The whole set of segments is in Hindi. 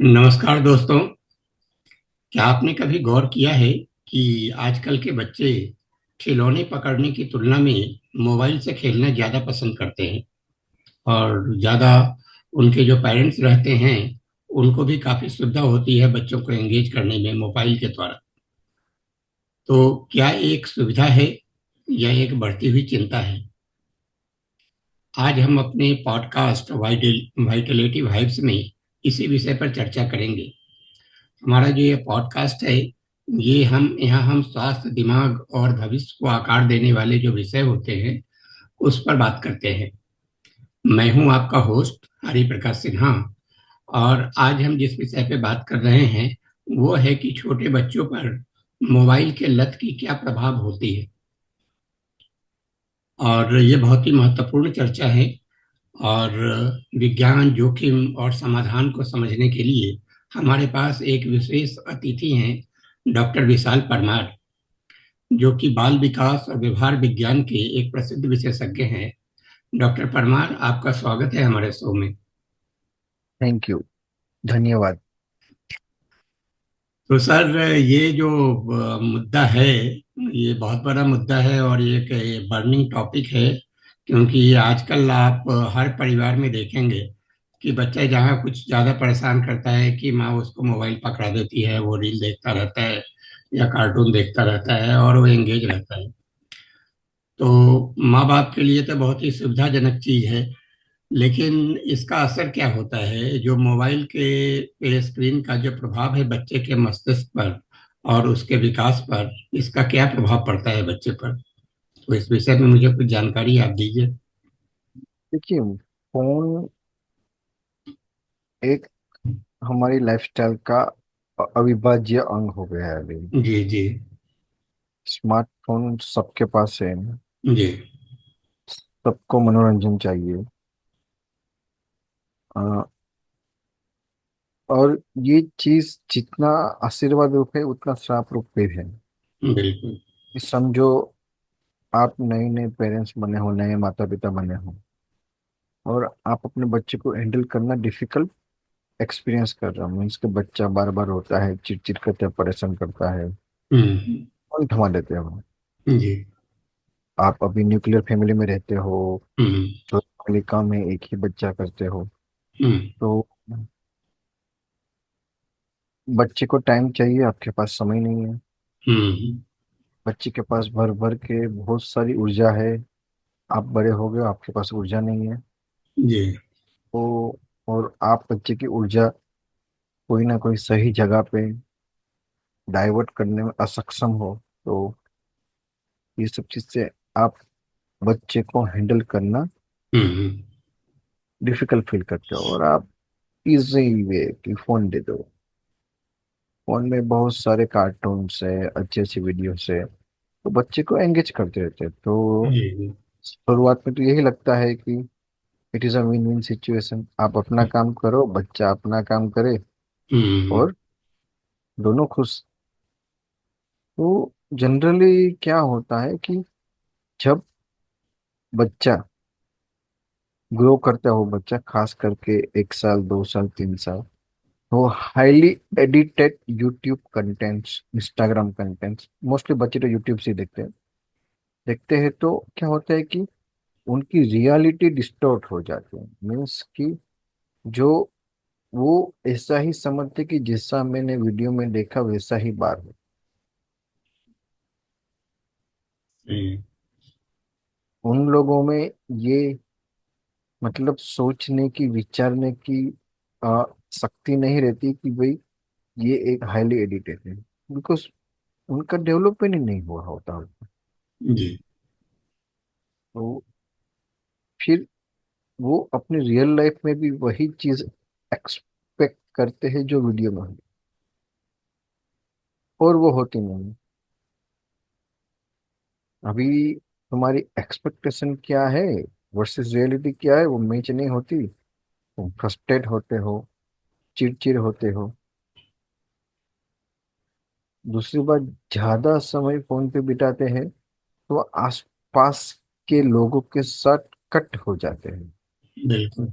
नमस्कार दोस्तों। क्या आपने कभी गौर किया है कि आजकल के बच्चे खिलौने पकड़ने की तुलना में मोबाइल से खेलना ज़्यादा पसंद करते हैं और ज़्यादा उनके जो पेरेंट्स रहते हैं उनको भी काफ़ी सुविधा होती है बच्चों को एंगेज करने में मोबाइल के द्वारा। तो क्या एक सुविधा है या एक बढ़ती हुई चिंता है? आज हम अपने पॉडकास्ट वाइटलिटी वाइब्स में इसी विषय पर चर्चा करेंगे। हमारा जो ये पॉडकास्ट है, ये हम स्वास्थ्य, दिमाग और भविष्य को आकार देने वाले जो विषय होते हैं उस पर बात करते हैं। मैं हूं आपका होस्ट हरि प्रकाश सिन्हा। और आज हम जिस विषय पे बात कर रहे हैं वो है कि छोटे बच्चों पर मोबाइल के लत की क्या प्रभाव होती है। और ये बहुत ही महत्वपूर्ण चर्चा है। और विज्ञान, जोखिम और समाधान को समझने के लिए हमारे पास एक विशेष अतिथि हैं, डॉक्टर विशाल परमार, जो कि बाल विकास और व्यवहार विज्ञान के एक प्रसिद्ध विशेषज्ञ हैं। डॉक्टर परमार, आपका स्वागत है हमारे शो में। Thank you. धन्यवाद। तो सर, ये जो मुद्दा है, ये बहुत बड़ा मुद्दा है और ये एक बर्निंग टॉपिक है। क्योंकि आजकल आप हर परिवार में देखेंगे कि बच्चा जहाँ कुछ ज़्यादा परेशान करता है कि माँ उसको मोबाइल पकड़ा देती है, वो रील देखता रहता है या कार्टून देखता रहता है और वो एंगेज रहता है। तो माँ बाप के लिए तो बहुत ही सुविधाजनक चीज़ है, लेकिन इसका असर क्या होता है, जो मोबाइल के स्क्रीन का जो प्रभाव है बच्चे के मस्तिष्क पर और उसके विकास पर, इसका क्या प्रभाव पड़ता है बच्चे पर? तो इस विषय में मुझे कुछ जानकारी आप दीजिए। देखिए, फोन एक हमारी लाइफस्टाइल का अविभाज्य अंग हो गया है अभी। जी जी। स्मार्टफोन सबके पास है। जी। सबको मनोरंजन चाहिए। अ, और ये चीज जितना आशीर्वाद रूप है उतना श्राप रूप भी है। बिल्कुल। समझो, आप नए नए पेरेंट्स बने हो, नए माता पिता बने हो, और आप अपने बच्चे को हैंडल करना डिफिकल्ट एक्सपीरियंस कर रहा हूँ। मीन्स के बच्चा बार बार होता है, चिड़चिड़ करता है, परेशान करता है, हम्म। फोन थमा देते हो। जी। आप अभी न्यूक्लियर फैमिली में रहते हो, हम्म। तो फैमिली काम है, एक ही बच्चा करते हो, हम्म। तो बच्चे को टाइम चाहिए, आपके पास समय नहीं है। हम्म। बच्चे के पास भर भर के बहुत सारी ऊर्जा है, आप बड़े हो गए, आपके पास ऊर्जा नहीं है। जी। तो और आप बच्चे की ऊर्जा कोई ना कोई सही जगह पे डाइवर्ट करने में असक्षम हो, तो ये सब चीज से आप बच्चे को हैंडल करना हम्म। डिफिकल्ट फील करते हो, और आप इजी वे की फोन दे दो। फोन में बहुत सारे कार्टून्स है, अच्छी अच्छी वीडियोस है, तो बच्चे को एंगेज करते रहते हैं। तो जी जी। शुरुआत में तो यही लगता है कि it is a win win situation. आप अपना काम करो, बच्चा अपना काम करे, हम्म। और दोनों खुश। तो जनरली क्या होता है कि जब बच्चा ग्रो करता हो, बच्चा खास करके 1 साल, 2 साल, 3 साल, तो highly edited YouTube contents, Instagram contents, mostly बच्चे तो यूट्यूब से देखते हैं, तो क्या होता है कि उनकी रियलिटी डिस्टॉर्ट हो जाती है। मीन्स कि जो वो ऐसा ही समझते कि जैसा मैंने वीडियो में देखा वैसा ही बात है। जी। उन लोगों में ये मतलब सोचने की, विचारने की आ, शक्ति नहीं रहती कि भाई ये एक हाईली एडिटेड है, बिकॉज उनका डेवलपमेंट ही नहीं हुआ होता। जी। तो फिर वो अपनी रियल लाइफ में भी वही चीज एक्सपेक्ट करते हैं जो वीडियो में है, और वो होती नहीं। अभी तुम्हारी एक्सपेक्टेशन क्या है वर्सेस रियलिटी क्या है, वो मैच नहीं होती। तुम फ्रस्ट्रेट होते हो, चिड़चिड़ होते हो। दूसरी बात, ज्यादा समय फोन पे बिताते हैं तो आसपास के लोगों के साथ कट हो जाते हैं। बिल्कुल।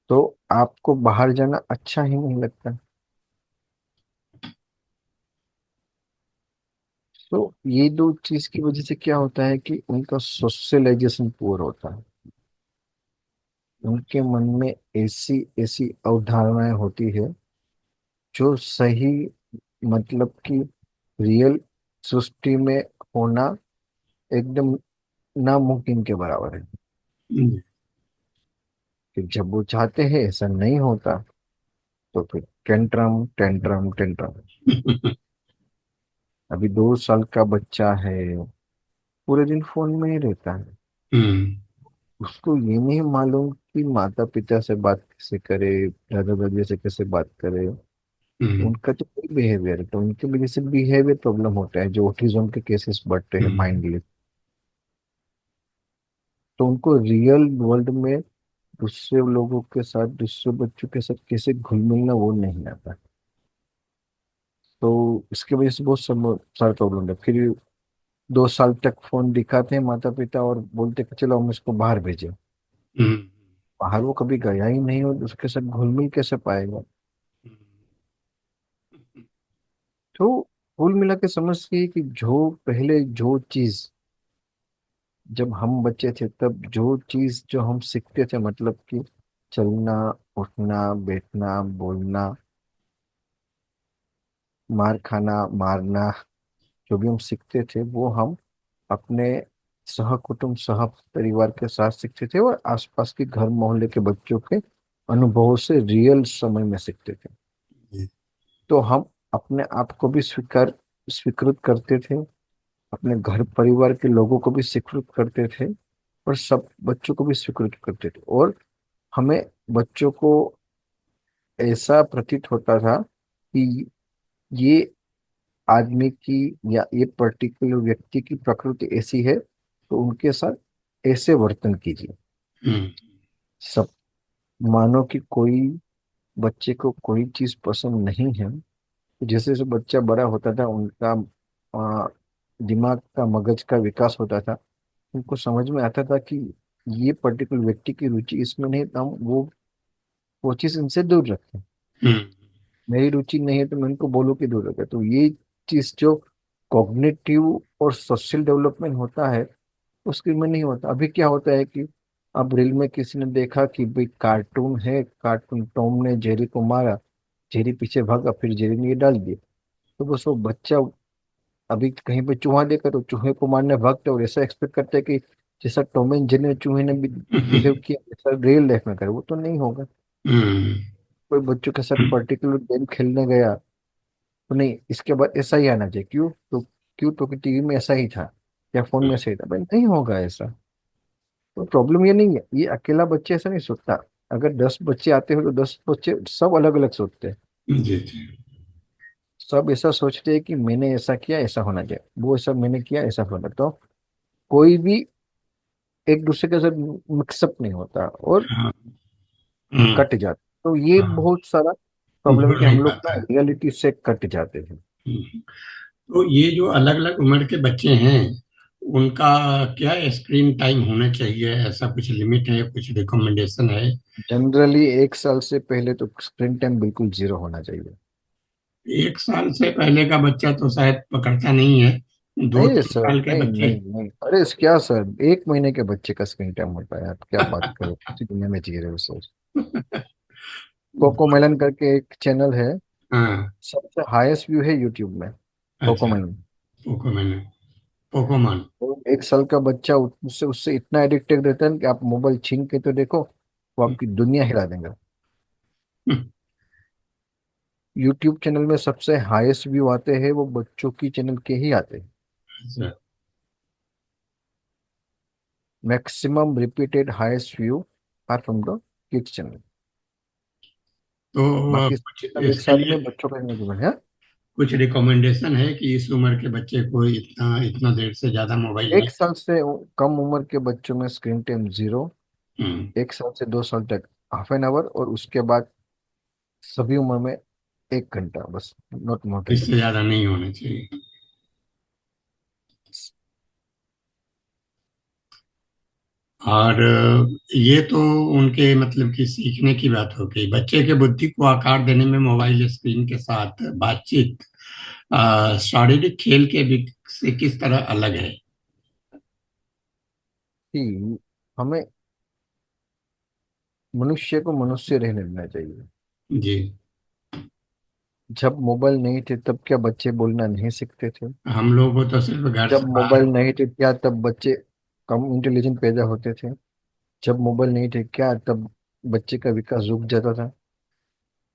तो आपको बाहर जाना अच्छा ही नहीं लगता। तो ये दो चीज की वजह से क्या होता है कि उनका सोशलाइजेशन पुअर होता है। उनके मन में ऐसी ऐसी अवधारणाएं होती है जो सही, मतलब कि रियल सृष्टि में होना एकदम नामुमकिन के बराबर है। कि जब वो चाहते हैं ऐसा नहीं होता, तो फिर टेंट्रम टेंट्रम टेंट्रम। अभी 2 साल का बच्चा है, पूरे दिन फोन में ही रहता है। हम्म। उसको ये नहीं मालूम कि माता पिता से बात कैसे करे, दादा दादी से कैसे बात करे। हम्म। उनका तो कोई बिहेवियर है, तो उनके वजह से बिहेवियर प्रॉब्लम होता है, जो ऑटिज्म के केसेस बढ़ते हैं हम्म। माइंडली। तो उनको रियल वर्ल्ड में दूसरे लोगों के साथ, दूसरे बच्चों के साथ कैसे घुल मिलना वो नहीं आता। तो इसकी वजह से बहुत सारे प्रॉब्लम है। फिर 2 साल तक फोन दिखाते हैं माता पिता और बोलते कि चलो हम इसको बाहर भेजें। हम्म। बाहर वो कभी गया ही नहीं और उसके साथ घुल मिल कैसे पाएगा। तो कुल मिला के समझिए कि जो पहले जो चीज, जब हम बच्चे थे तब जो चीज जो हम सीखते थे, मतलब कि चलना, उठना, बैठना, बोलना, मार खाना, मारना, जो भी हम सीखते थे वो हम अपने सह कुटुंब सह परिवार के साथ सीखते थे और आसपास के घर मोहल्ले के बच्चों के अनुभवों से रियल समय में सीखते थे। तो हम अपने आप को भी स्वीकृत करते थे, अपने घर परिवार के लोगों को भी स्वीकृत करते थे, और सब बच्चों को भी स्वीकृत करते थे। और हमें बच्चों को ऐसा प्रतीत होता था कि ये आदमी की या ये पर्टिकुलर व्यक्ति की प्रकृति ऐसी है, तो उनके साथ ऐसे वर्तन कीजिए। हम्म। सब, मानो कि कोई बच्चे को कोई चीज पसंद नहीं है, तो जैसे जैसे बच्चा बड़ा होता था उनका आ, दिमाग का, मगज का विकास होता था। उनको समझ में आता था कि ये पर्टिकुलर व्यक्ति की रुचि इसमें नहीं, तो हम वो चीज इनसे दूर रखें। हम्म। मेरी रुचि नहीं है तो मैं उनको बोलूँ कि दूर रखें। तो ये चीज जो कॉग्निटिव और सोशल डेवलपमेंट होता है, उसके में नहीं होता। अभी क्या होता है कि अब रील में किसी ने देखा कि भाई कार्टून है, कार्टून टॉम ने जेरी को मारा, जेरी पीछे भागा, फिर जेरी ने ये डाल दिया। तो बस वो बच्चा अभी कहीं पे चूहा देखा तो चूहे को मारने भागता है और ऐसा एक्सपेक्ट करता है कि जैसा टॉम एंड जेरी ने चूहे ने भी बिहेव हम्म। किया वैसा रियल लाइफ में करे। वो तो नहीं होगा। हम्म। कोई बच्चों के साथ पर्टिकुलर गेम खेलने गया तो नहीं, इसके बाद ऐसा ही आना चाहिए। क्यों तो कि टीवी में ऐसा ही था या फोन में ऐसा ही था, भाई नहीं होगा ऐसा। तो प्रॉब्लम ये नहीं है, ये अकेला बच्चे ऐसा नहीं सोचता। अगर 10 बच्चे आते हो तो 10 बच्चे सब अलग अलग सोचते हैं। जी जी। सब ऐसा सोचते हैं कि मैंने ऐसा किया ऐसा होना चाहिए, वो ऐसा मैंने किया ऐसा होना। तो कोई भी एक दूसरे के साथ मिक्सअप नहीं होता और हाँ। हम्म। कट जाता। तो ये हाँ, बहुत सारा प्रॉब्लम है घुल कि नहीं हम लोग ना पाता है। रियलिटी से कट जाते हैं। हम्म। तो ये जो अलग अलग उम्र के बच्चे हैं, उनका क्या स्क्रीन टाइम होना चाहिए? ऐसा कुछ लिमिट है, कुछ रिकमेंडेशन है? जनरली 1 साल से पहले तो स्क्रीन टाइम बिल्कुल जीरो होना चाहिए। 1 साल से पहले का बच्चा तो शायद पकड़ता नहीं है। दो नहीं तीन सर, साल के नहीं बच्चे। नहीं नहीं, अरे क्या सर, 1 महीने के बच्चे का स्क्रीन टाइम होता है? आप क्या बात करो, किसी दुनिया में जी रहे हो सर। कोकोमेलन करके एक चैनल है, हाँ। सबसे हाईएस्ट व्यू है यूट्यूब में, अच्छा। कोकोमेलन। पोकोमैन। पोकोमॉन। तो 1 साल का बच्चा उससे उससे इतना एडिक्टेड रहता है कि आप मोबाइल छीन के तो देखो, वो आपकी दुनिया हिला देगा। यूट्यूब चैनल में सबसे हाईएस्ट व्यू आते हैं वो बच्चों की चैनल के ही आते हैं। अच्छा। Maximum repeated highest view are from the kids channel. तो बाकी कुछ चैनल एक इसके साथ लिए में बच्चों का नहीं है। कुछ रिकमेंडेशन है कि इस उम्र के बच्चे को इतना इतना देर से ज्यादा मोबाइल नहीं? 1 साल से कम उम्र के बच्चों में स्क्रीन टाइम जीरो। हम्म। 1 साल से 2 साल तक हाफ एन आवर, और उसके बाद सभी उम्र में 1 घंटा बस, नॉट मोर देन इससे दैट। ज्यादा नहीं होना चाहिए। और ये तो उनके मतलब कि सीखने की बात हो गई। बच्चे के बुद्धि को आकार देने में मोबाइल स्क्रीन के साथ बातचीत शारीरिक खेल के भी से किस तरह अलग है? कि हमें मनुष्य को मनुष्य रहने देना चाहिए। जी। जब मोबाइल नहीं थे तब क्या बच्चे बोलना नहीं सीखते थे? हम लोग को तो सिर्फ घर जब से मोबाइल बाहर। नहीं थे क्या तब बच्चे कम इंटेलिजेंट पैदा होते थे? जब मोबाइल नहीं थे क्या तब बच्चे का विकास रुक जाता था?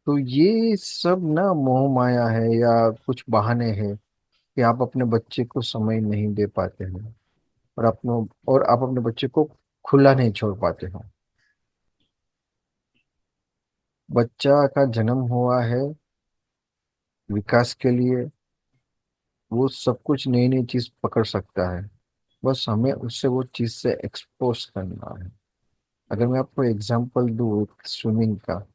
तो ये सब ना मोह माया है या कुछ बहाने हैं कि आप अपने बच्चे को समय नहीं दे पाते हैं, और अपनों और आप अपने बच्चे को खुला नहीं छोड़ पाते हो। बच्चा का जन्म हुआ है विकास के लिए। वो सब कुछ नई नई चीज पकड़ सकता है, बस हमें उससे वो चीज से एक्सपोज करना है। अगर मैं आपको एग्जांपल दूँ स्विमिंग का,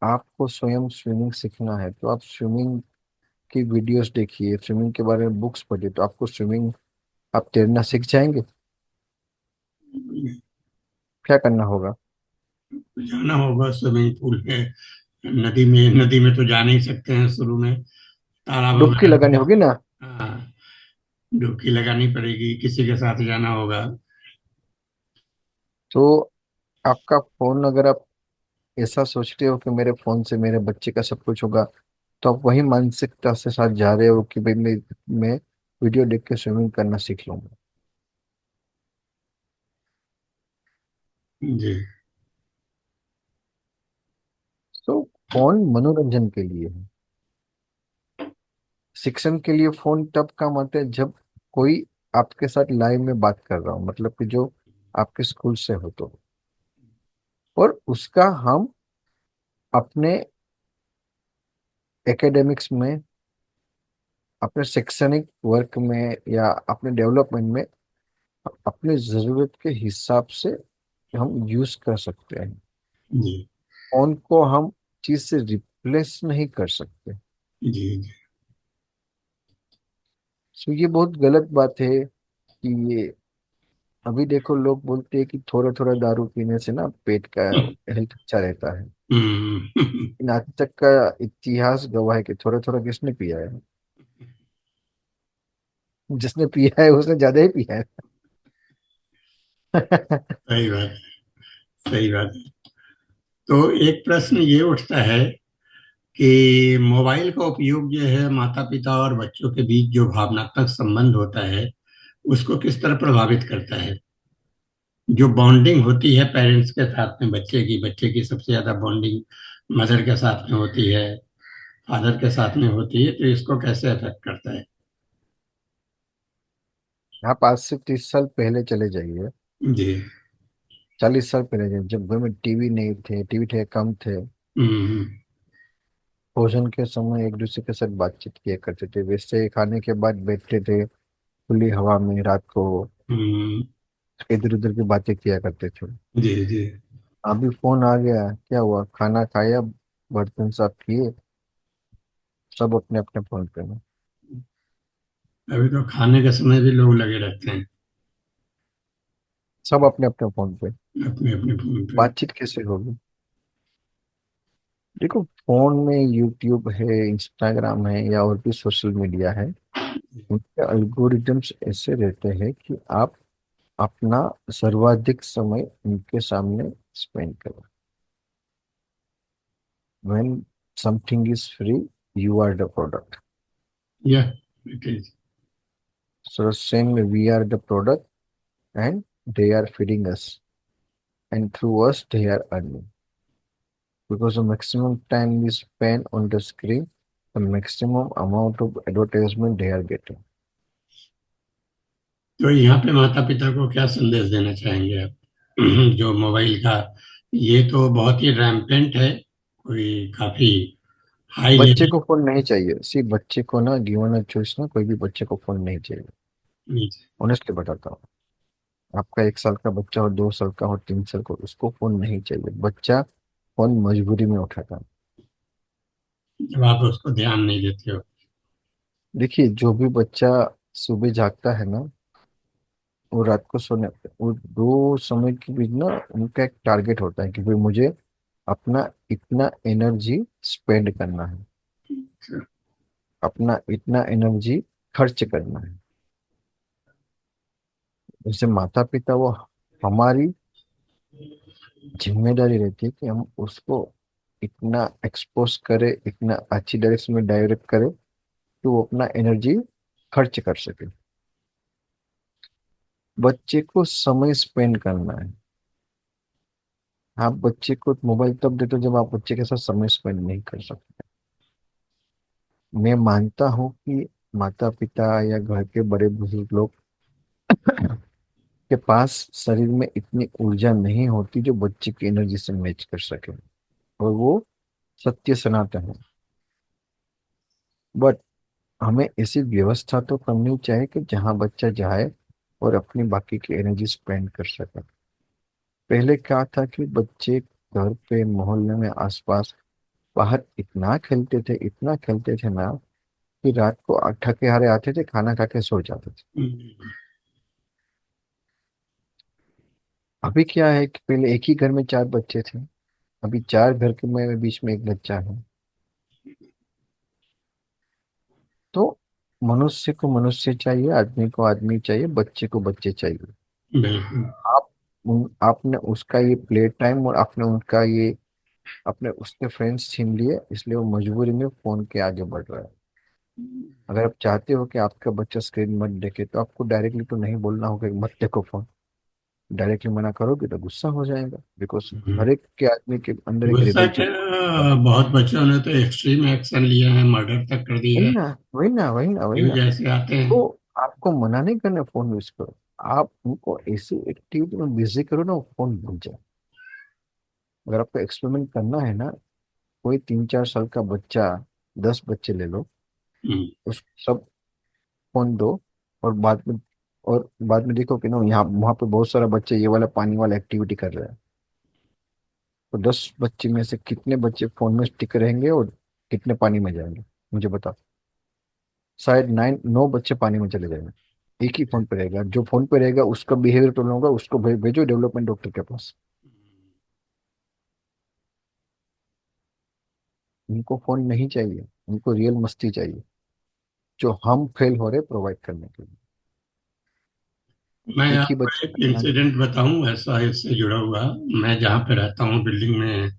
आपको स्वयं स्विमिंग सीखना है तो आप स्विमिंग की वीडियोस देखिए, स्विमिंग के बारे में बुक्स पढ़िए, तो आपको स्विमिंग, आप तैरना सीख जाएंगे। क्या करना होगा? जाना होगा स्विमिंग पूल में, नदी में तो जा नहीं सकते हैं शुरू में, तालाब डुबकी वगैरह लगानी में। होगी ना। हाँ, डुबकी लगानी पड़ेगी, किसी के साथ जाना होगा। तो आपका फोन, अगर आप ऐसा सोचते हो कि मेरे फोन से मेरे बच्चे का सब कुछ होगा, तो आप वही मानसिकता से साथ जा रहे हो कि भाई मैं वीडियो देख के स्विमिंग करना सीख लूंगा। जी। तो फोन मनोरंजन के लिए है। शिक्षण के लिए फोन तब काम आता है जब कोई आपके साथ लाइव में बात कर रहा हो, मतलब कि जो आपके स्कूल से हो तो, और उसका हम अपने एकेडमिक्स में, अपने शैक्षणिक वर्क में या अपने डेवलपमेंट में अपने जरूरत के हिसाब से हम यूज कर सकते हैं। जी। फोन को हम चीज से रिप्लेस नहीं कर सकते। जी। जी। सो ये बहुत गलत बात है कि ये, अभी देखो लोग बोलते हैं कि थोड़ा थोड़ा दारू पीने से ना पेट का हेल्थ अच्छा रहता है। हम्म। इन आज तक का इतिहास गवाह है कि थोड़ा थोड़ा किसने पिया है? जिसने पिया है उसने ज्यादा ही पिया है। सही बात है, सही बात है। तो एक प्रश्न ये उठता है कि मोबाइल का उपयोग जो है माता पिता और बच्चों के बीच जो भावनात्मक संबंध होता है उसको किस तरह प्रभावित करता है? जो बॉन्डिंग होती है पेरेंट्स के साथ में बच्चे की सबसे ज्यादा बॉन्डिंग मदर के साथ में होती है, फादर के साथ में होती है, तो इसको कैसे अफेक्ट करता है? आप आज से 30 साल पहले चले जाइए, जी। 40 साल पहले जाइए, जब घर में टीवी नहीं थे, टीवी थे कम थे। हम्म। भोजन के समय एक दूसरे के साथ बातचीत किया करते थे, वैसे खाने के बाद बैठते थे खुली हवा में रात को, हम्म। इधर उधर की बातें किया करते थे। जी। जी। अभी फोन आ गया, क्या हुआ? खाना खाया, बर्तन साफ किए, सब अपने अपने फोन पे में। अभी तो खाने के समय भी लोग लगे रहते हैं सब अपने अपने फोन पे। अपने अपने फोन पे। बातचीत कैसे होगी? देखो, फोन में यूट्यूब है, इंस्टाग्राम है या और भी सोशल मीडिया है, उनके अल्गोरिदम्स ऐसे रहते हैं कि आप अपना सर्वाधिक समय उनके सामने स्पेंड करो। when something is free, you are the product. या it is. So same way we are the product, and they are feeding us, and through us they are earning. Because the maximum time we spend on the screen, the maximum amount of advertisement they are getting. तो यहाँ पे माता पिता को क्या संदेश देना चाहेंगे आप? जो मोबाइल का ये तो बहुत ही रैम्पेंट है, कोई काफी हाई बच्चे लेवल। को फोन नहीं चाहिए, सिर्फ बच्चे को ना, गिवन अ चॉइस ना, कोई भी बच्चे को फोन नहीं चाहिए। ऑनेस्टली बताता हूँ, आपका 1 साल का बच्चा हो, 2 साल का हो, 3 साल का हो, उसको फोन नहीं चाहिए। बच्चा फोन मजबूरी में उठाता है। जब आप उसको ध्यान नहीं देते हो। देखिए, जो भी बच्चा सुबह जागता है ना, वो रात को सोने, वो दो समय के बीच ना उनका एक टारगेट होता है कि भाई मुझे अपना इतना एनर्जी स्पेंड करना है, अपना इतना एनर्जी खर्च करना है। जैसे माता पिता, वो हमारी जिम्मेदारी रहती है कि हम उसको इतना एक्सपोज करें, इतना अच्छी डायरेक्शन में डायरेक्ट करें कि वो अपना एनर्जी खर्च कर सके। बच्चे को समय स्पेंड करना है। आप बच्चे को मोबाइल तब देते हो जब आप बच्चे के साथ समय स्पेंड नहीं कर सकते। मैं मानता हूँ कि माता पिता या घर के बड़े बुजुर्ग लोग के पास शरीर में इतनी ऊर्जा नहीं होती जो बच्चे की एनर्जी से मैच कर सके, और वो सत्य सनातन है। बट हमें ऐसी व्यवस्था तो करनी चाहिए कि जहाँ बच्चा जाए और अपनी बाकी की एनर्जी स्पेंड कर सके। पहले क्या था कि बच्चे घर पे, मोहल्ले में, आसपास, बाहर इतना खेलते थे, इतना खेलते थे ना कि रात को थके हारे आते थे, खाना खा के सो जाते थे। हम्म, अभी क्या है कि पहले एक ही घर में चार बच्चे थे, अभी चार घर के में बीच में एक बच्चा है। तो मनुष्य को मनुष्य चाहिए, आदमी को आदमी चाहिए, बच्चे को बच्चे चाहिए। बिल्कुल। आप आपने उसका ये प्ले टाइम और आपने उनका ये, अपने उसके फ्रेंड्स छीन लिए, इसलिए वो मजबूरी में फोन के आगे बढ़ रहा है। अगर आप चाहते हो कि आपका बच्चा स्क्रीन मत देखे तो आपको डायरेक्टली तो नहीं बोलना होगा कि मत देखो फोन। डायरेक्टली मना करोगे तो गुस्सा हो जाएगा, बिकॉज हम्म। हर एक के आदमी के अंदर एक गुस्सा रेबल क्या, चिप होता है। बहुत बच्चों ने तो एक्सट्रीम एक्शन लिए हैं, मर्डर तक कर दिए वही हैं। ना, वही ना, वही ना, वही न्यूज ना। ऐसे आते हैं। तो आपको मना नहीं करना फोन यूज करो, आप उनको ऐसी एक्टिविटी में बिजी करो ना, वो फोन भूल जाए। अगर आपको एक्सपेरिमेंट करना है ना, कोई 3-4 साल का बच्चा, 10 बच्चे ले लो, हम्म, उस सब फोन दो, और बाद में देखो कि ना यहाँ वहाँ पे बहुत सारा बच्चे ये वाला पानी वाला एक्टिविटी कर रहे हैं। तो 10 बच्चे में से कितने बच्चे फोन में स्टिक रहेंगे और कितने पानी में जाएंगे, मुझे बताओ। शायद 9 बच्चे पानी में चले जाएंगे। एक ही फोन पे रहेगा, जो फोन पे रहेगा उसका बिहेवियर तो होगा, उसको भेजो डेवलपमेंट डॉक्टर के पास। उनको फोन नहीं चाहिए, उनको रियल मस्ती चाहिए, जो हम फेल हो रहे प्रोवाइड करने के लिए। मैं एक ही आपको बच्चे एक का ध्यान। इंसिडेंट बताऊं ऐसा इससे जुड़ा हुआ। मैं जहाँ पे रहता हूँ बिल्डिंग में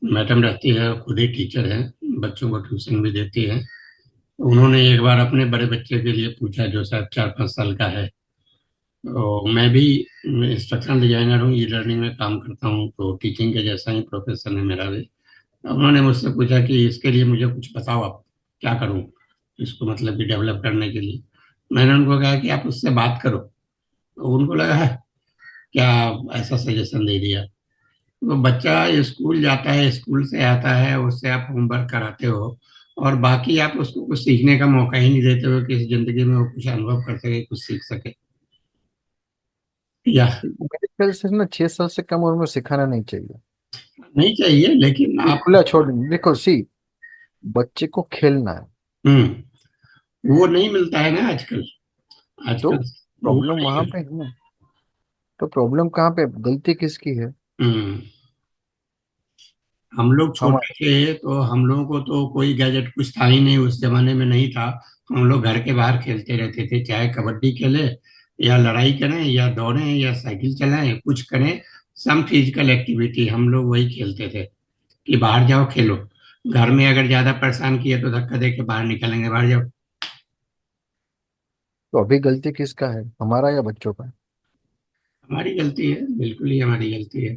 मैडम रहती है, खुद ही टीचर है, बच्चों को ट्यूशन भी देती है। उन्होंने एक बार अपने बड़े बच्चे के लिए पूछा जो शायद 4-5 साल का है। तो मैं भी इंस्ट्रक्शनल डिजाइनर हूँ, ई लर्निंग में काम करता हूँ, तो टीचिंग के जैसा ही प्रोफेशन है मेरा भी। तो उन्होंने मुझसे पूछा कि इसके लिए मुझे कुछ बताओ, आप क्या करूँ इसको मतलब कि डेवलप करने के लिए। मैंने उनको कहा कि आप उससे बात करो। तो उनको लगा है क्या, ऐसा सजेशन दे दिया। तो बच्चा स्कूल जाता है, स्कूल से आता है, उससे आप होमवर्क कराते हो और बाकी आप उसको कुछ सीखने का मौका ही नहीं देते हो कि इस जिंदगी में वो कुछ अनुभव कर सके, कुछ सीख सके। या मेरे ख्याल से ना 6 साल से कम उम्र में सिखाना नहीं चाहिए। नहीं चाहिए, लेकिन ये आप। खुला छोड़, देखो सी, बच्चे को खेलना है। वो नहीं मिलता है ना आजकल। तो आजकल वो प्रॉब्लम नहीं वहां है। पे है ना। तो प्रॉब्लम कहाँ पे, गलती किसकी है? हम्म। हम लोग छोटे हमारी। थे तो हम लोगों को तो कोई गैजेट कुछ था ही नहीं, उस जमाने में नहीं था। हम लोग घर के बाहर खेलते रहते थे, चाहे कबड्डी खेले या लड़ाई करें या दौड़ें या साइकिल चलाएं, कुछ करें। सम फिजिकल एक्टिविटी हम लोग वही खेलते थे कि बाहर जाओ खेलो। घर में अगर ज्यादा परेशान किए तो धक्का दे के बाहर निकलेंगे, बाहर जाओ। तो अभी गलती किसका है, हमारा या बच्चों का? हमारी गलती है, बिल्कुल ही हमारी गलती है।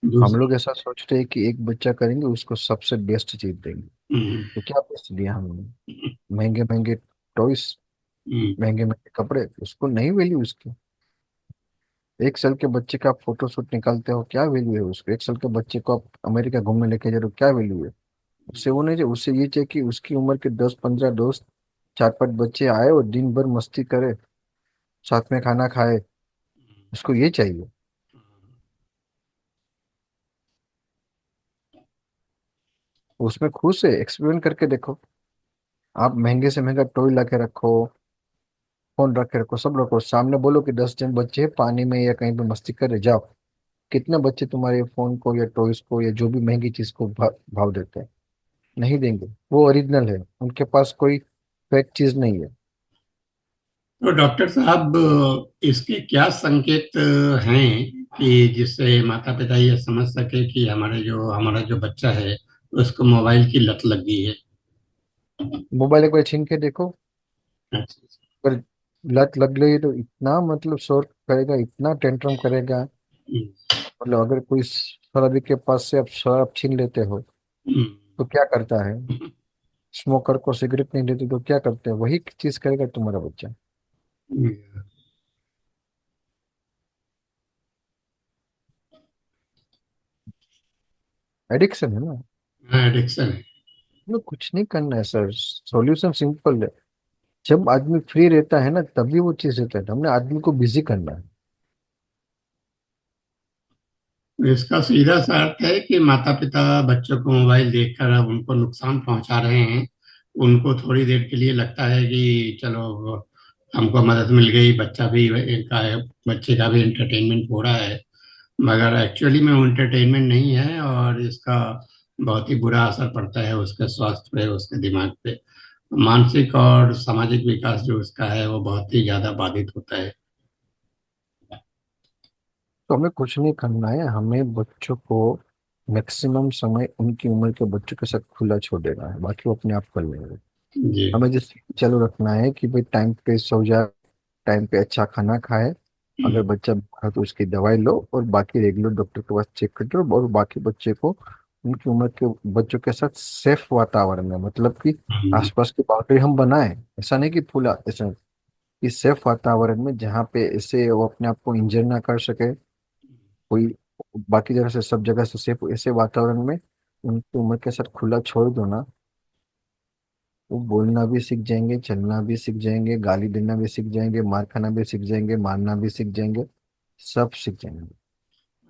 हम दूसरी। लोग ऐसा सोचते हैं कि एक बच्चा करेंगे उसको सबसे बेस्ट चीज देंगे। हम्म, तो क्या बेस्ट दिया हमने? महंगे महंगे टॉयस, हम्म, महंगे महंगे कपड़े, उसको नहीं वैल्यू उसकी। 1 साल के बच्चे का आप फोटो शूट निकालते हो, क्या वैल्यू है उसको? 1 साल के बच्चे को आप अमेरिका घूमने लेके जा रहे हो, क्या वैल्यू है? उससे वो नहीं चाहिए, उससे ये चाहिए कि उसकी उम्र के 10-15 दोस्त, 4-5 बच्चे आए और दिन भर मस्ती करे, साथ में खाना खाए, उसको ये चाहिए। उसमें खुश है, एक्सपेरिमेंट करके देखो। आप महंगे से महंगा टॉय ला के रखो, फोन रखे रखो, सब रखो सामने, बोलो कि 10 जन बच्चे हैं पानी में या कहीं पे मस्ती कर रहे, जाओ। कितने बच्चे तुम्हारे फोन को या टॉयज को या जो भी महंगी चीज को भाव देते हैं? नहीं देंगे। वो ओरिजिनल है, उनके पास कोई फेक चीज नहीं है। तो डॉक्टर साहब, इसके क्या संकेत हैं कि जिससे माता पिता ये समझ सके कि हमारा जो बच्चा है उसको मोबाइल की लत लग गई है? मोबाइल एक बार छीन के देखो। अच्छा। पर लत लग गई तो इतना मतलब शोर करेगा, इतना टेंट्रम करेगा। हम्म। मतलब अगर कोई शराबी के पास से आप शराब छीन लेते हो हम्म। तो क्या करता है? स्मोकर को सिगरेट नहीं देते तो क्या करते हैं? वही चीज करेगा तुम्हारा बच्चा। हम्म। एडिक्शन है ना। हाँ, एडिक्शन है। मतलब कुछ नहीं करना है सर, सॉल्यूशन सिंपल है। जब आदमी फ्री रहता है ना तभी वो चीज रहता है, हमने आदमी को बिजी करना है। तो इसका सीधा सा अर्थ है कि माता पिता बच्चों को मोबाइल देखकर अब उनको नुकसान पहुंचा रहे हैं। उनको थोड़ी देर के लिए लगता है कि चलो हमको मदद मिल गई, बच्चे का भी एंटरटेनमेंट हो रहा है। मगर एक्चुअली में वो एंटरटेनमेंट नहीं है, और इसका बहुत ही बुरा असर पड़ता है उसके स्वास्थ्य पे, उसके दिमाग पे। मानसिक और सामाजिक विकास जो उसका है वो बहुत ही ज्यादा बाधित होता है। तो हमें कुछ नहीं करना है, हमें बच्चों को मैक्सिमम समय उनकी उम्र के बच्चों के साथ खुला छोड़ देना है, बाकी वो अपने आप कर लेंगे। जी। हमें जैसे चालू रखना है कि भाई टाइम पे सो जाए, टाइम पे अच्छा खाना खाए, अगर बच्चा बीमार है तो उसकी दवाई लो, और बाकी रेगुलर डॉक्टर के पास चेक करते रहो। और बाकी बच्चे को उनकी उम्र के बच्चों के साथ सेफ वातावरण में, मतलब कि हम्म। आसपास की बाउंड्री हम बनाए, ऐसा नहीं कि फुला, ऐसा कि सेफ वातावरण में जहाँ पे ऐसे वो अपने आप को इंजर ना कर सके कोई, बाकी जगह से सब जगह से सेफ ऐसे वातावरण में उनकी उम्र के साथ खुला छोड़ दो ना, वो बोलना भी सीख जाएंगे, चलना भी सीख जाएंगे, गाली देना भी सीख जाएंगे, मार खाना भी सीख जाएंगे, मारना भी सीख जाएंगे, सब सीख जाएंगे।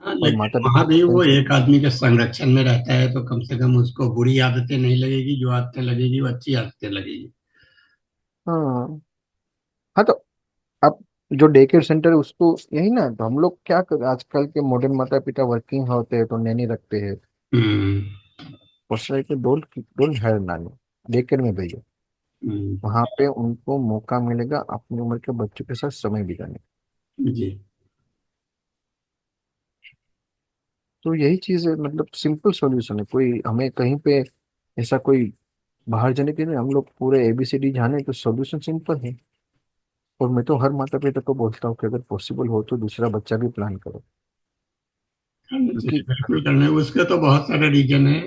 हाँ, और लेकिन माता पिता वहां को भी वो टेंशन। एक आदमी के संरक्षण में रहता है, तो कम से कम उसको बुरी आदतें नहीं लगेगी, जो आदतें लगेगी वो अच्छी आदतें लगेगी। हाँ। हाँ तो अब जो डे केयर सेंटर है उसको यही ना, तो हम लोग क्या कर, आजकल के मॉडर्न माता पिता वर्किंग होते हैं तो नैनी रखते हैं। हम्म। उस तरह के डोंट डोंट हायर नानी, डे केयर में भेजो। हम्म। वहां पे उनको मौका मिलेगा अपनी उम्र के बच्चों के साथ समय बिताने का। जी। तो यही चीज है, मतलब सिंपल सॉल्यूशन है, कोई हमें कहीं पे ऐसा कोई बाहर जाने के लिए हम लोग पूरे एबीसीडी जाने तो सॉल्यूशन सिंपल है। और मैं तो हर माता पिता को बोलता हूँ कि अगर पॉसिबल हो तो दूसरा बच्चा भी प्लान करो। करना चाहिए, क्योंकि बिल्कुल करना है, उसके तो बहुत सारे रीजन है।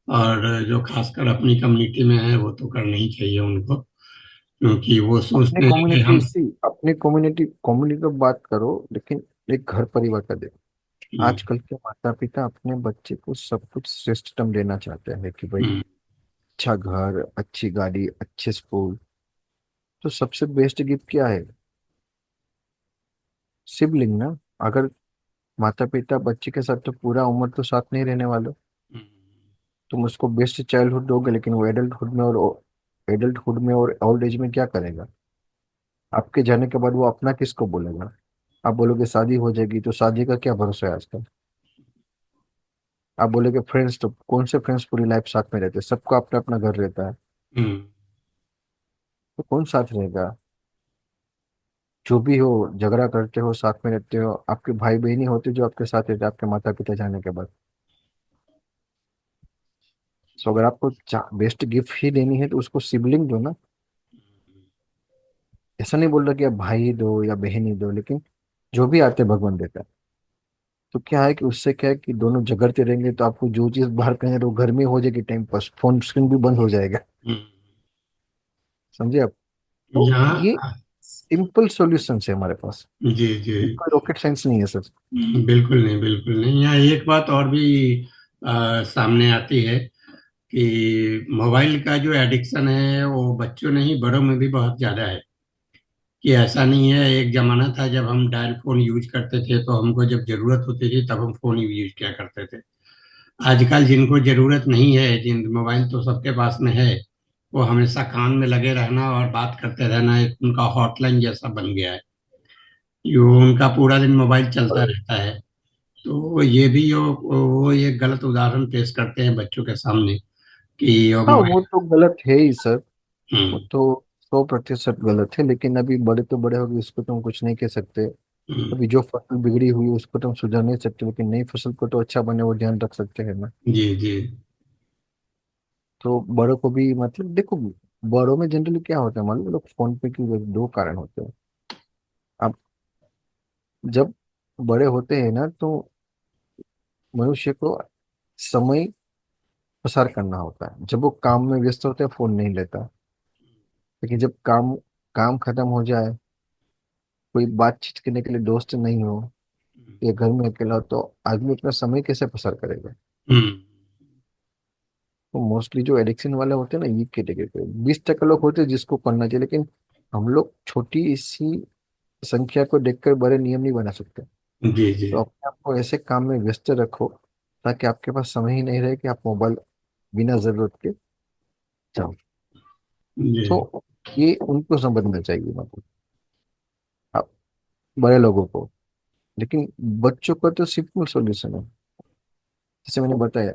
और जो खासकर अपनी कम्युनिटी में है वो तो करना ही चाहिए उनको, क्योंकि वो अपने सोचते हैं कि कम्युनिटी हम। से, अपने कम्युनिटी कम्युनिटी तो बात करो, लेकिन एक घर परिवार का देखो। हम्म। आजकल के माता पिता अपने बच्चे को सब कुछ सिस्टम देना चाहते हैं कि भाई हम्म। अच्छा घर, अच्छी गाड़ी, अच्छे स्कूल। तो सबसे बेस्ट गिफ्ट क्या है? सिबलिंग ना। अगर माता पिता बच्चे के साथ तो पूरा उम्र तो साथ नहीं रहने वाले, हम्म। तुम उसको बेस्ट चाइल्डहुड दोगे लेकिन वो एडल्टहुड में और ओल्ड एज में क्या करेगा? आपके जाने के बाद वो अपना किसको बोलेगा? आप बोलोगे शादी हो जाएगी, तो शादी का क्या भरोसा है आजकल? आप बोलोगे फ्रेंड्स, तो कौन से फ्रेंड्स पूरी लाइफ साथ में रहते हैं? सबका अपना अपना घर रहता है, हम्म। तो कौन साथ रहेगा? जो भी हो, झगड़ा करते हो, साथ में रहते हो, आपके भाई बहन ही होते जो आपके साथ रहते आपके माता पिता जाने के बाद। सो अगर आपको बेस्ट गिफ्ट ही देनी है तो उसको सिबलिंग दो ना। ऐसा नहीं बोल रहा कि आप भाई दो या बहन ही दो, लेकिन जो भी आते भगवान देता है। तो क्या है कि उससे क्या है कि दोनों झगड़ते रहेंगे तो आपको जो चीज बाहर कहें तो घर में हो जाएगी, टाइम पास, फोन स्क्रीन भी बंद हो जाएगा। हम्म। समझे आप? तो ये यहाँ। सिंपल सॉल्यूशन है हमारे पास। जी जी। ये कोई रॉकेट साइंस नहीं है सर। बिल्कुल नहीं, बिल्कुल नहीं। यहाँ एक बात और भी सामने आती है कि मोबाइल का जो एडिक्शन है वो बच्चों नहीं बड़ों में भी बहुत ज्यादा है। कि ऐसा नहीं है, एक जमाना था जब हम डायल फोन यूज करते थे तो हमको जब जरूरत होती थी तब हम फोन यूज किया करते थे। आजकल जिनको जरूरत नहीं है, जिन मोबाइल तो सबके पास में है, वो हमेशा कान में लगे रहना और बात करते रहना एक उनका हॉटलाइन जैसा बन गया है। यो उनका पूरा दिन मोबाइल चलता रहता है। तो ये भी वो ये गलत उदाहरण पेश करते हैं बच्चों के सामने कि वो हाँ, वो मोबाइल। तो गलत है ही सर। वो हम्म। तो 100% गलत है, लेकिन अभी बड़े तो बड़े हो गए, उसको तो हम कुछ नहीं कह सकते। हम्म। अभी जो फसल बिगड़ी हुई है उसको तो हम सुधार नहीं सकते, लेकिन नई फसल को तो अच्छा बने वो ध्यान रख सकते हैं ना। जी जी। तो बड़ों को भी मतलब देखो, बड़ों में जनरली क्या होता है मालूम है? लोग फोन पे की वजह- दो कारण होते हैं। अब जब बड़े होते हैं ना, तो मनुष्य को समय पसार करना होता है। जब वो काम में व्यस्त होते हैं फोन नहीं लेता, लेकिन जब काम काम खत्म हो जाए, कोई बातचीत करने के लिए दोस्त नहीं हो, या घर में अकेला हो, तो आदमी अपना समय कैसे पसार करेगा? हम्म। तो मोस्टली जो एडिक्शन वाले होते हैं ना, ये कैटेगरी के 20% लोग होते हैं जिसको करना चाहिए, लेकिन हम लोग छोटी सी संख्या को देखकर बड़े नियम नहीं बना सकते। जी जी। तो अपने आप को ऐसे काम में व्यस्त रखो ताकि आपके पास समय ही नहीं रहे कि आप मोबाइल बिना जरूरत के जाओ। जी। तो ये उनको समझना चाहिए, मतलब आप बड़े लोगों को। लेकिन बच्चों का तो सिंपल सॉल्यूशन है, जैसे मैंने बताया,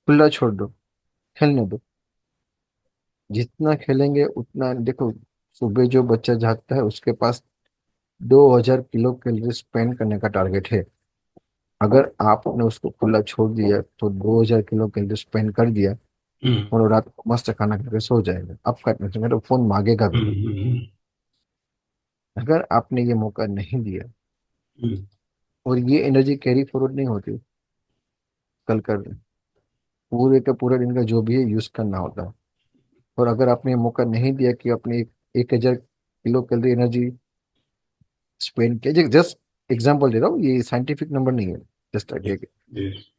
खुला छोड़ दो, खेलने दो। जितना खेलेंगे उतना, देखो, सुबह जो बच्चा जागता है उसके पास 2000 किलो कैलोरी स्पेंड करने का टारगेट है। अगर आपने उसको खुला छोड़ दिया तो 2000 किलो कैलोरी स्पेंड कर दिया, हम्म। और वो रात को मस्त खाना खा के सो जाएगा। आपका टेंशन, तो फोन मांगेगा भी नहीं। हम्म। अगर आपने ये मौका नहीं दिया, हम्म। और ये एनर्जी कैरी फॉरवर्ड नहीं होती, कल कर पूरे का पूरा दिन का जो भी है यूज करना होता है। और अगर आपने ये मौका नहीं दिया कि अपने 1000 किलो कैलोरी एनर्जी स्पेंड किया, जस्ट एग्जाम्पल दे रहा हूँ, ये साइंटिफिक नंबर नहीं है। जस्ट जी एक जी।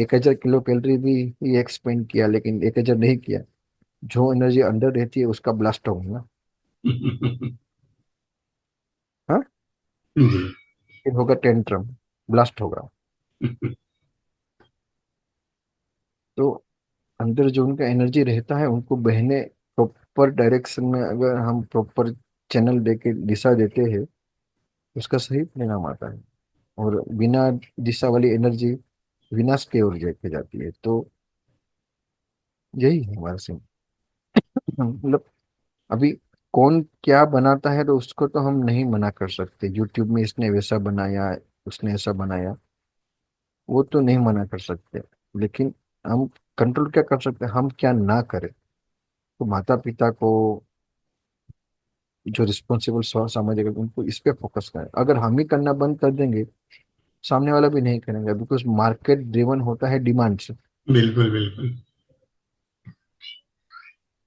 1000 किलो कैलोरी भी ये एक्सपेंड किया, लेकिन 1000 नहीं किया, जो एनर्जी अंदर रहती है उसका ब्लास्ट होगा ना। हाँ, जी। फिर होगा टेंट्रम, ब्लास्ट होगा। तो अंदर जो उनका एनर्जी रहता है उनको बहने प्रॉपर डायरेक्शन में, अगर हम प्रॉपर चैनल देके दिशा देते हैं, उसका सही परिणाम आता है। और बिना दिशा वाली एनर्जी विनाश की ओर लेके जाती है। तो यही है हमारा सिंह। मतलब अभी कौन क्या बनाता है तो उसको तो हम नहीं मना कर सकते। यूट्यूब में इसने वैसा बनाया, उसने ऐसा बनाया, वो तो नहीं मना कर सकते। लेकिन हम कंट्रोल क्या कर सकते हैं, हम क्या ना करें। तो माता पिता को, जो रिस्पॉन्सिबल सामाजिक, उनको इस पे फोकस करें। अगर हम ही करना बंद कर देंगे, सामने वाला भी नहीं करेंगे, बिकॉज मार्केट ड्रिवन होता है डिमांड से। बिल्कुल बिल्कुल।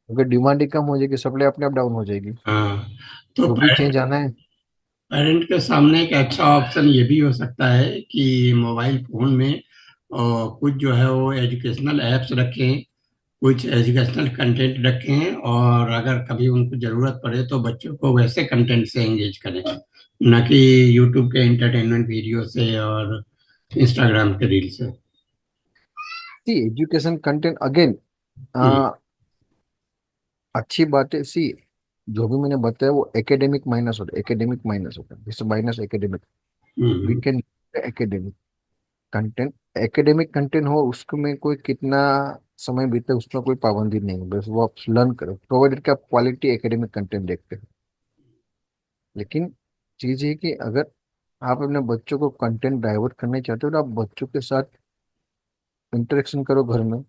अगर डिमांड ही कम हो जाएगी, सप्लाई अपने आप डाउन हो जाएगी। हाँ। तो जो भी चेंज आना है। पेरेंट के सामने एक अच्छा ऑप्शन ये भी हो सकता है कि मोबाइल फोन में कुछ जो है वो एजुकेशनल ऐप्स रखें, कुछ एजुकेशनल कंटेंट रखें, और अगर कभी उनको जरूरत पड़े तो बच्चों को वैसे कंटेंट से एंगेज करें, न कि यूट्यूब के एंटरटेनमेंट वीडियो से और इंस्टाग्राम के रील से। सी एजुकेशन कंटेंट अगेन, हम्म। अच्छी बात है। सी जो भी मैंने बताया वो एकेडमिक माइनस होता है, एकेडमिक माइनस होता है, जैसे minus academic, we hmm. Can academic content. Academic content हो उसको में कोई कितना समय बीते उसमें कोई पाबंदी नहीं है, बस वो आप लर्न करो, प्रोवाइडेड कि आप क्वालिटी एकेडमिक कंटेंट देखते हो। लेकिन चीज ये कि अगर आप अपने बच्चों को कंटेंट डाइवर्ट करना चाहते हो तो आप बच्चों के साथ इंटरेक्शन करो घर में,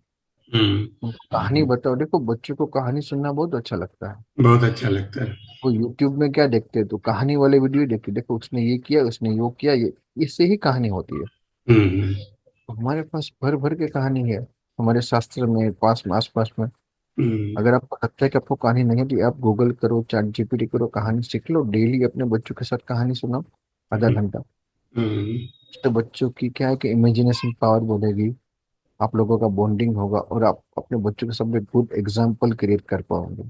हम्म। उनको कहानी बताओ। देखो, बच्चों को कहानी सुनना बहुत अच्छा लगता है। बहुत अच्छा लगता है। वो यूट्यूब में क्या देखते हैं, तो कहानी वाले वीडियो देखते हैं। देखो उसने ये किया, उसने वो किया, ये इससे ही कहानी होती है। हम्म। तो हमारे पास भर भर के कहानी है, हमारे शास्त्र में, पास में, आस पास में। हम्म। अगर आपको लगता है कि आपको कहानी नहीं आती, आप गूगल करो, चैट जीपीटी करो, कहानी सीख लो, डेली अपने बच्चों के साथ कहानी सुनाओ, आधा घंटा। हम्म। तो बच्चों की क्या है कि इमेजिनेशन पावर बढ़ेगी, आप लोगों का बॉन्डिंग होगा, और आप अपने बच्चों के सामने गुड एग्जाम्पल क्रिएट कर पाओगे।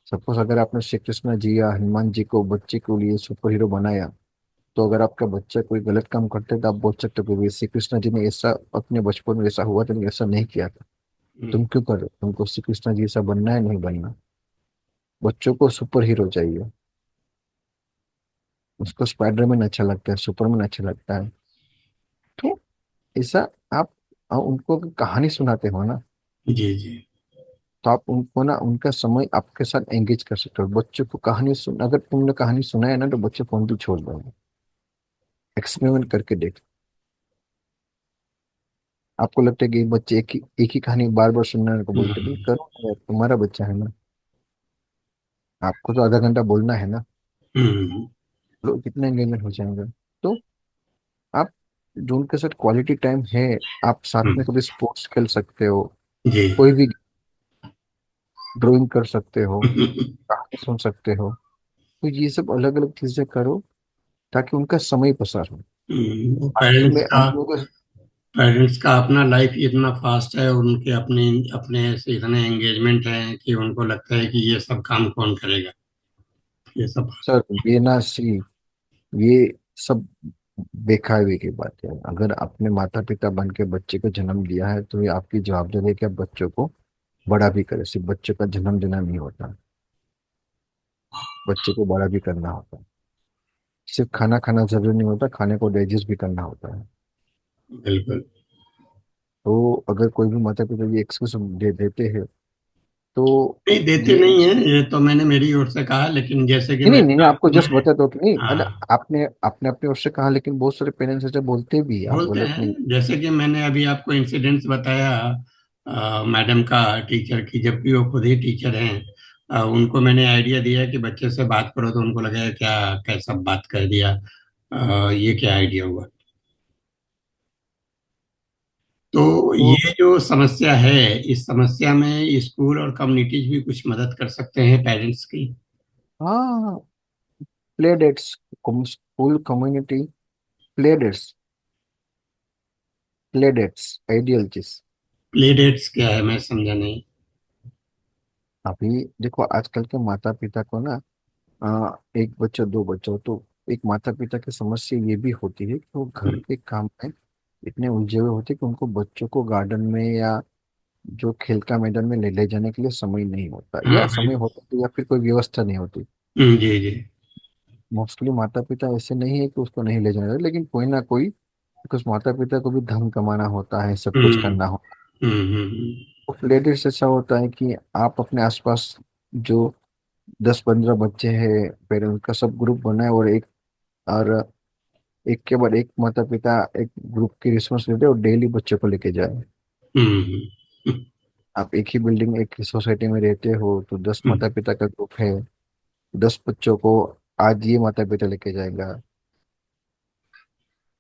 सपोज अगर आपने श्री कृष्ण जी या हनुमान जी को बच्चे के लिए सुपर हीरो बनाया, तो अगर आपका बच्चा कोई गलत काम करता है तो आप बोल सकते हो कि श्री कृष्ण जी ने ऐसा अपने बचपन में ऐसा हुआ था, लेकिन ऐसा नहीं किया था। हम्म, तुम क्यों कर रहे हो? तुमको श्री कृष्णा जी सा बनना है, नहीं बनना। बच्चों को सुपर हीरो चाहिए। उसको स्पाइडरमैन अच्छा लगता है, सुपरमैन अच्छा लगता है। तो ऐसा आप उनको कहानी सुनाते हो ना, जी जी। तो आप उनको ना उनका समय आपके साथ एंगेज कर सकते हो। बच्चों को कहानी सुन, अगर तुमने कहानी सुनाया ना तो बच्चे फोन भी छोड़ देंगे। एक्सपेरिमेंट करके देख। आपको लगता है कि बच्चे एक ही कहानी बार बार सुनने को बोलते हैं, हम्म, करो ना यार, तुम्हारा बच्चा है ना। आपको तो आधा घंटा बोलना है ना। हम्म, लोग कितने एंगेजमेंट हो जाएंगे। तो आप जो उनके साथ क्वालिटी टाइम है, आप साथ में हम्म, कभी स्पोर्ट्स खेल सकते हो, जी। कोई भी ड्राइंग कर सकते हो, कहानी सुन सकते हो। तो ये सब अलग अलग चीजें करो ताकि उनका समय पसार हो। वो आजकल में हम लोग पेरेंट्स का अपना लाइफ इतना फास्ट है, और उनके अपने अपने से इतने एंगेजमेंट हैं कि उनको लगता है कि ये सब काम कौन करेगा, ये सब। सर, ये ना सी ये सब बेखावी की बात है। अगर आपने माता पिता बन के बच्चे को जन्म दिया है तो ये आपकी जवाबदारी है कि आप बच्चों को बड़ा भी करें। सिर्फ बच्चे का जन्म देना नहीं होता, बच्चे को बड़ा भी करना होता है। सिर्फ खाना खाना जरूरी नहीं होता, खाने को डाइजेस्ट भी करना होता है। बिल्कुल। तो अगर कोई भी माता पिता ये एक्सक्यूज दे देते हैं तो नहीं देते ये नहीं है, ये तो मैंने मेरी ओर से कहा, लेकिन जैसे कि नहीं, नहीं, मैंने नहीं, मैं आपको आपको जस्ट मैंने बता दो कि नहीं, मतलब हाँ, आपने अपने ओर से कहा, लेकिन बहुत सारे पेरेंट्स ऐसे बोलते भी हैं, आप बोलते गलत नहीं। हैं, जैसे कि मैंने अभी आपको इंसिडेंट्स बताया मैडम का, टीचर की, जबकि वो खुद ही टीचर हैं। उनको मैंने आइडिया दिया कि बच्चे से बात करो, तो उनको लगा क्या कैसा बात कर दिया, ये क्या आइडिया हुआ। तो तो ये जो समस्या है, इस समस्या में स्कूल और कम्युनिटीज भी कुछ मदद कर सकते हैं पेरेंट्स की। हाँ, play dates, school community play dates, play dates ideal चीज। प्ले डेट्स क्या है, मैं समझा नहीं। अभी देखो आजकल के माता पिता को ना, एक बच्चा दो बच्चा हो तो एक माता पिता की समस्या ये भी होती है कि वो घर हम्म, के काम में इतने उलझे हुए होते हैं कि उनको बच्चों को गार्डन में या जो खेल का मैदान में ले ले जाने के लिए समय नहीं होता, हाँ या समय भाई। होता तो या फिर कोई व्यवस्था नहीं होती। जी जी। मोस्टली माता पिता ऐसे नहीं है कि उसको नहीं ले जाना, लेकिन कोई ना कोई, बिकॉज माता पिता को भी धन कमाना होता है, सब कुछ हम्म, करना होता हम्म, है। लेडीज ऐसा होता है कि आप अपने आसपास जो 10-15 बच्चे हैं, पेरेंट्स का सब ग्रुप बनाए और एक के बाद एक माता पिता एक ग्रुप की रिस्पॉन्सिबिलिटी और डेली बच्चों को लेके जाए। हम्म, आप एक ही बिल्डिंग में एक सोसाइटी में रहते हो तो 10 हम्म, माता पिता का ग्रुप है। 10 बच्चों को आज ये माता पिता लेके जाएगा,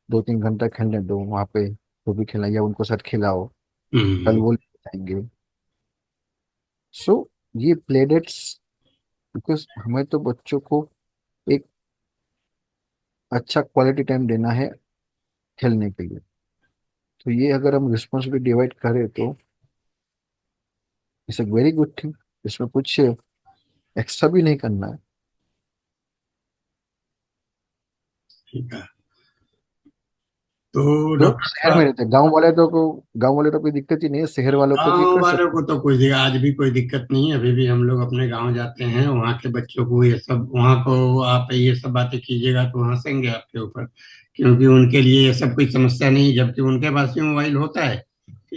2-3 घंटा खेलने दो वहाँ पे, जो भी खेला या उनको साथ खिलाओ, कल हम्म, वो लेके जाएंगे। सो ये प्ले डेट्स, बिकॉज हमें तो बच्चों को एक अच्छा क्वालिटी टाइम देना है खेलने के लिए। तो ये अगर हम रिस्पॉन्सिबिलिटी डिवाइड करें तो it's a very good thing. इसमें कुछ एक्स्ट्रा भी नहीं करना है। ठीक है। तो तो डॉक्टर शहर में साहब, रहते हैं, गांव वाले तो कोई दिक्कत ही नहीं है, शहर वालों को तो ये गाँव कर वालों सकते को हैं। तो कोई आज भी कोई दिक्कत नहीं है। अभी भी हम लोग अपने गांव जाते हैं, वहाँ के बच्चों को ये सब, वहाँ को आप ये सब बातें कीजिएगा तो हंसेंगे आपके ऊपर, क्योंकि उनके लिए ये सब कोई समस्या नहीं, जबकि उनके पास भी मोबाइल होता है।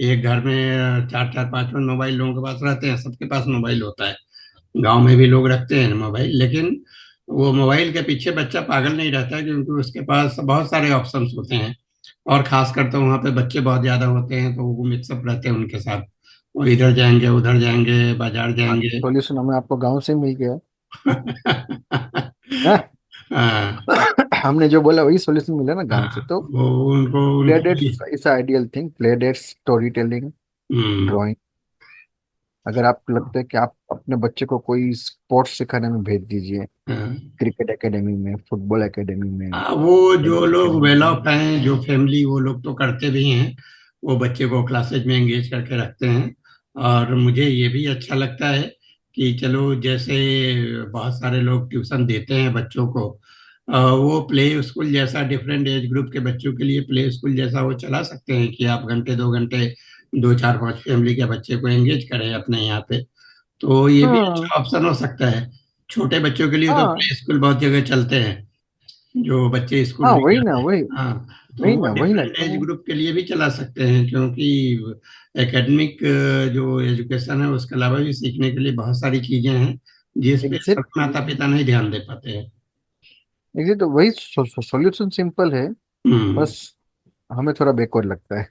एक घर में चार चार पांच पांच मोबाइल लोगों के पास रहते हैं, सबके पास मोबाइल होता है। गांव में भी लोग रखते हैं मोबाइल, लेकिन वो मोबाइल के पीछे बच्चा पागल नहीं रहता है, क्योंकि उसके पास बहुत सारे ऑप्शंस होते हैं। और खासकर तो वहाँ पे बच्चे बहुत ज्यादा होते हैं, तो वो मिक्सअप रहते हैं उनके साथ। वो इधर जाएंगे, उधर जाएंगे, बाजार हाँ, जाएंगे। सॉल्यूशन हमें आपको गांव से मिल गया है। हाँ, हमने जो बोला वही सॉल्यूशन मिला ना गांव से। हाँ, तो वो उनको प्ले उनके लिए। Dates is ideal thing, play dates, story telling, hmm, drawing. अगर आपको लगता है कि आप अपने बच्चे को कोई स्पोर्ट्स सिखाने में भेज दीजिए, हाँ। क्रिकेट एकेडमी में, फुटबॉल एकेडमी में, वो जो टेनिस लोग एकेडमी वेल में। ऑफ हैं, जो फैमिली, वो लोग तो करते भी हैं। वो बच्चे को क्लासेज में एंगेज करके रखते हैं। और मुझे ये भी अच्छा लगता है कि चलो, जैसे बहुत सारे लोग ट्यूशन देते हैं बच्चों को, वो प्ले स्कूल जैसा डिफरेंट एज ग्रुप के बच्चों के लिए प्ले स्कूल जैसा वो चला सकते हैं, कि आप घंटे 2 घंटे दो चार पांच फैमिली के बच्चे को एंगेज करें अपने यहाँ पे, तो ये भी हाँ अच्छा ऑप्शन हो सकता है। छोटे बच्चों के लिए तो हाँ प्ले स्कूल बहुत जगह चलते हैं, जो बच्चे स्कूल हाँ, नहीं वही ना जाते हैं। वही, हाँ, तो नहीं वो ना वही ना डिफरेंट एज तो ग्रुप के लिए भी चला सकते हैं, क्योंकि एकेडमिक जो एजुकेशन है उसके अलावा भी सीखने के लिए बहुत सारी चीजें हैं जिस पे सभी एग्जैक्टली, माता पिता नहीं ध्यान दे पाते हैं। एग्जैक्ट वही सॉल्यूशन सिंपल है, हम्म। बस हमें थोड़ा बैकवर्ड लगता है।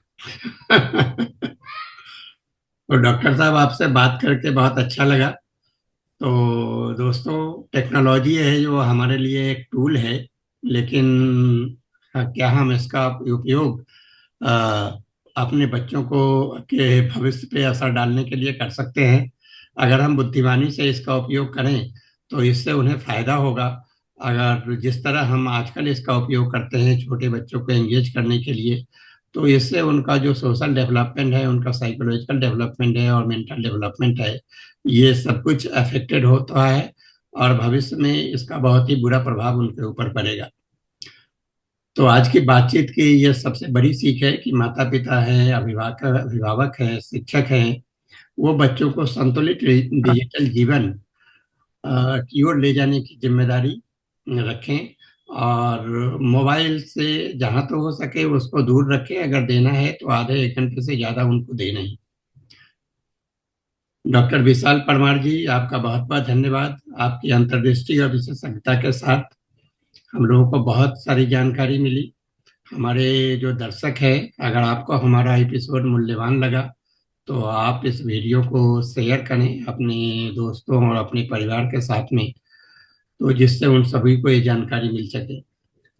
तो डॉक्टर साहब, आपसे बात करके बहुत अच्छा लगा। तो दोस्तों, टेक्नोलॉजी है जो हमारे लिए एक टूल है, लेकिन क्या हम इसका उपयोग अ, अपने बच्चों को के भविष्य पे असर डालने के लिए कर सकते हैं? अगर हम बुद्धिमानी से इसका उपयोग करें तो इससे उन्हें फायदा होगा। अगर जिस तरह हम आजकल इसका उपयोग करते हैं छोटे बच्चों को एंगेज करने के लिए, तो इससे उनका जो सोशल डेवलपमेंट है, उनका साइकोलॉजिकल डेवलपमेंट है और मेंटल डेवलपमेंट है, ये सब कुछ अफेक्टेड होता है, और भविष्य में इसका बहुत ही बुरा प्रभाव उनके ऊपर पड़ेगा। तो आज की बातचीत की यह सबसे बड़ी सीख है कि माता पिता हैं, अभिभावक अभिभावक हैं, शिक्षक हैं, वो बच्चों को संतुलित डिजिटल जीवन की ओर ले जाने की जिम्मेदारी रखें, और मोबाइल से जहां तो हो सके उसको दूर रखें। अगर देना है तो आधे एक घंटे से ज्यादा उनको देना ही। डॉक्टर विशाल परमार जी, आपका बहुत बहुत धन्यवाद। आपकी अंतर्दृष्टि और विशेषज्ञता के साथ हम लोगों को बहुत सारी जानकारी मिली। हमारे जो दर्शक हैं, अगर आपको हमारा एपिसोड मूल्यवान लगा तो आप इस वीडियो को शेयर करें अपने दोस्तों और अपने परिवार के साथ में, तो जिससे उन सभी को ये जानकारी मिल सके।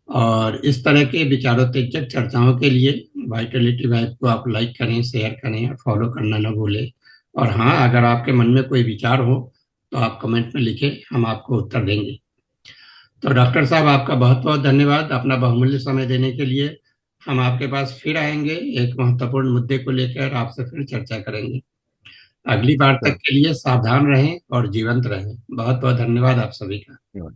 और इस तरह के विचारोत्तेजक चर्चाओं के लिए वाइटलिटी वाइब को आप लाइक करें, शेयर करें और फॉलो करना न भूलें। और हाँ, अगर आपके मन में कोई विचार हो तो आप कमेंट में लिखें, हम आपको उत्तर देंगे। तो डॉक्टर साहब, आपका बहुत बहुत धन्यवाद अपना बहुमूल्य समय देने के लिए। हम आपके पास फिर आएंगे, एक महत्वपूर्ण मुद्दे को लेकर आपसे फिर चर्चा करेंगे। अगली बार तक के लिए सावधान रहें और जीवंत रहें। बहुत बहुत धन्यवाद आप सभी का। चलो।